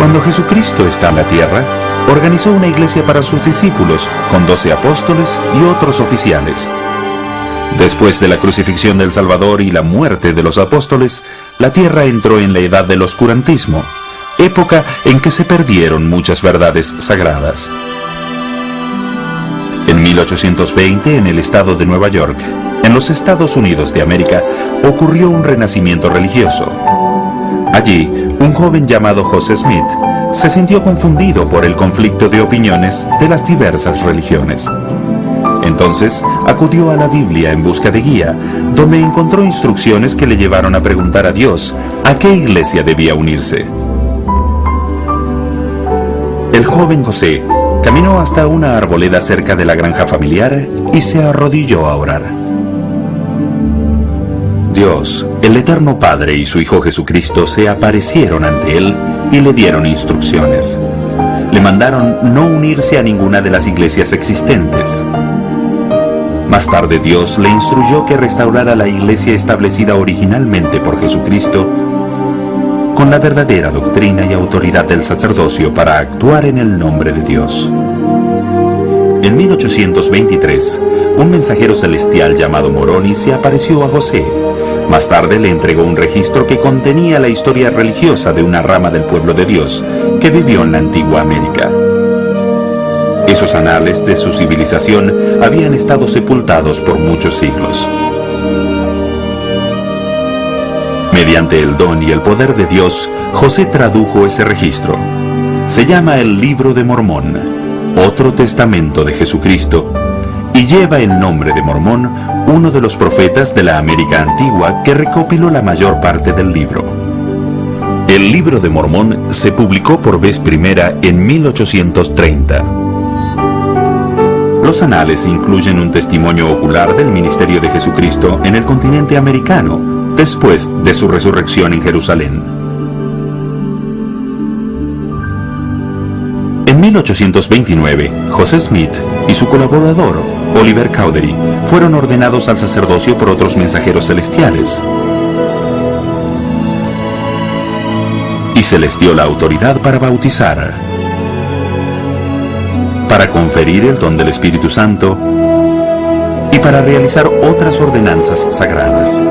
Cuando Jesucristo está en la tierra, organizó una iglesia para sus discípulos, con 12 apóstoles y otros oficiales. Después de la crucifixión del Salvador y la muerte de los apóstoles, la tierra entró en la edad del oscurantismo, época en que se perdieron muchas verdades sagradas. En 1820, en el estado de Nueva York, en los Estados Unidos de América, ocurrió un renacimiento religioso. Allí, un joven llamado José Smith se sintió confundido por el conflicto de opiniones de las diversas religiones. Entonces, acudió a la Biblia en busca de guía, donde encontró instrucciones que le llevaron a preguntar a Dios a qué iglesia debía unirse. El joven José caminó hasta una arboleda cerca de la granja familiar y se arrodilló a orar. Dios, el Eterno Padre y su Hijo Jesucristo se aparecieron ante él y le dieron instrucciones. Le mandaron no unirse a ninguna de las iglesias existentes. Más tarde Dios le instruyó que restaurara la iglesia establecida originalmente por Jesucristo con la verdadera doctrina y autoridad del sacerdocio para actuar en el nombre de Dios. En 1823, un mensajero celestial llamado Moroni se apareció a José. Más tarde le entregó un registro que contenía la historia religiosa de una rama del pueblo de Dios que vivió en la antigua América. Esos anales de su civilización habían estado sepultados por muchos siglos. Mediante el don y el poder de Dios, José tradujo ese registro. Se llama el Libro de Mormón, otro testamento de Jesucristo, y lleva el nombre de Mormón, uno de los profetas de la América antigua que recopiló la mayor parte del libro. El Libro de Mormón se publicó por vez primera en 1830. Los anales incluyen un testimonio ocular del ministerio de Jesucristo en el continente americano, después de su resurrección en Jerusalén. En 1829, José Smith y su colaborador, Oliver Cowdery, fueron ordenados al sacerdocio por otros mensajeros celestiales, y se les dio la autoridad para bautizar, para conferir el don del Espíritu Santo y para realizar otras ordenanzas sagradas.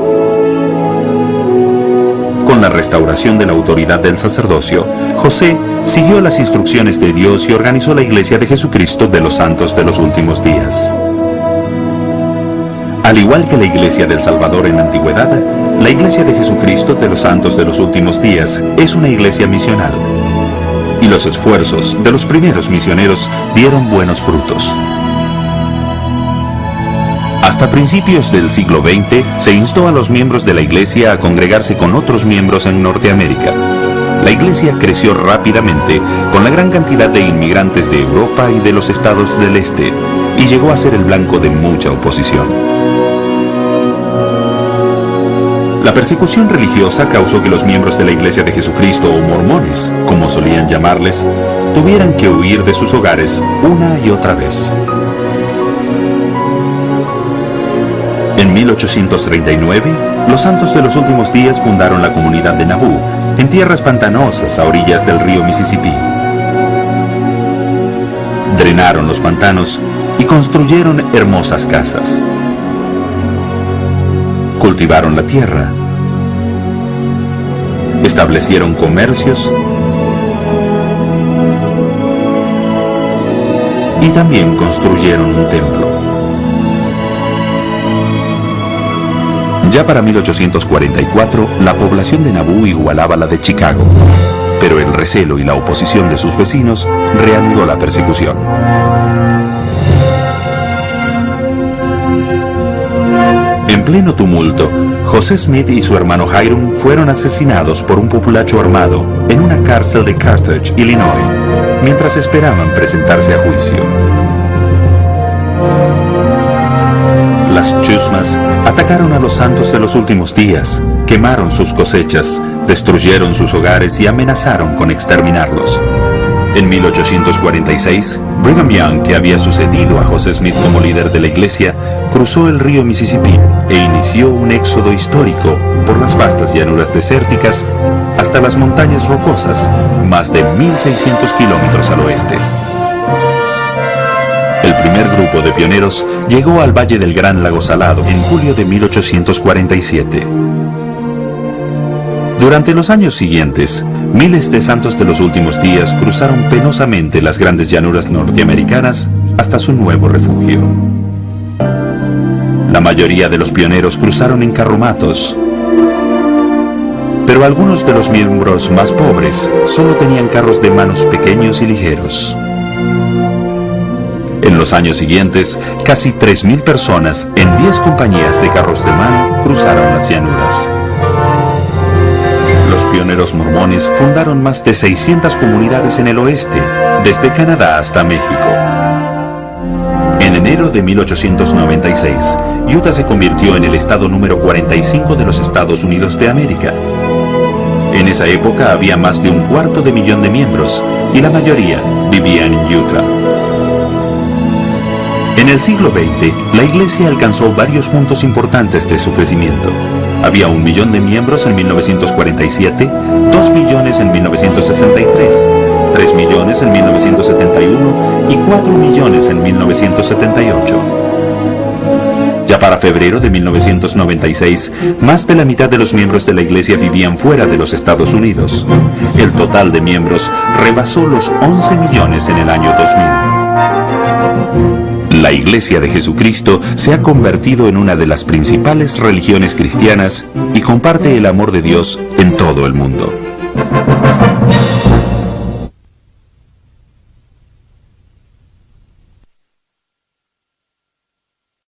Con la restauración de la autoridad del sacerdocio, José siguió las instrucciones de Dios y organizó la Iglesia de Jesucristo de los Santos de los Últimos Días. Al igual que la Iglesia del Salvador en la antigüedad, la Iglesia de Jesucristo de los Santos de los Últimos Días es una iglesia misional, y los esfuerzos de los primeros misioneros dieron buenos frutos. Hasta principios del siglo XX se instó a los miembros de la iglesia a congregarse con otros miembros en Norteamérica. La iglesia creció rápidamente con la gran cantidad de inmigrantes de Europa y de los estados del este, y llegó a ser el blanco de mucha oposición. La persecución religiosa causó que los miembros de la Iglesia de Jesucristo, o mormones, como solían llamarles, tuvieran que huir de sus hogares una y otra vez. En 1839, los Santos de los Últimos Días fundaron la comunidad de Nauvoo, en tierras pantanosas a orillas del río Mississippi. Drenaron los pantanos y construyeron hermosas casas. Cultivaron la tierra, establecieron comercios y también construyeron un templo. Ya para 1844, la población de Nauvoo igualaba la de Chicago, pero el recelo y la oposición de sus vecinos reanudó la persecución. En pleno tumulto, José Smith y su hermano Hiram fueron asesinados por un populacho armado en una cárcel de Carthage, Illinois, mientras esperaban presentarse a juicio. Las chusmas atacaron a los santos de los últimos días, quemaron sus cosechas, destruyeron sus hogares y amenazaron con exterminarlos. En 1846, Brigham Young, que había sucedido a José Smith como líder de la iglesia, cruzó el río Mississippi e inició un éxodo histórico por las vastas llanuras desérticas hasta hasta las montañas rocosas, más de 1.600 kilómetros al oeste. El primer grupo de pioneros llegó al Valle del Gran Lago Salado en julio de 1847. Durante los años siguientes, miles de santos de los últimos días cruzaron penosamente las grandes llanuras norteamericanas hasta su nuevo refugio. La mayoría de los pioneros cruzaron en carromatos, pero algunos de los miembros más pobres solo tenían carros de manos pequeños y ligeros. En los años siguientes, casi 3.000 personas en 10 compañías de carros de mano cruzaron las llanuras. Los pioneros mormones fundaron más de 600 comunidades en el oeste, desde Canadá hasta México. En enero de 1896, Utah se convirtió en el estado número 45 de los Estados Unidos de América. En esa época había más de 250,000 de miembros y la mayoría vivían en Utah. En el siglo XX, la iglesia alcanzó varios puntos importantes de su crecimiento. Había 1 millón de miembros en 1947, 2 millones en 1963, 3 millones en 1971 y 4 millones en 1978. Ya para febrero de 1996, más de la mitad de los miembros de la iglesia vivían fuera de los Estados Unidos. El total de miembros rebasó los 11 millones en el año 2000. La Iglesia de Jesucristo se ha convertido en una de las principales religiones cristianas y comparte el amor de Dios en todo el mundo.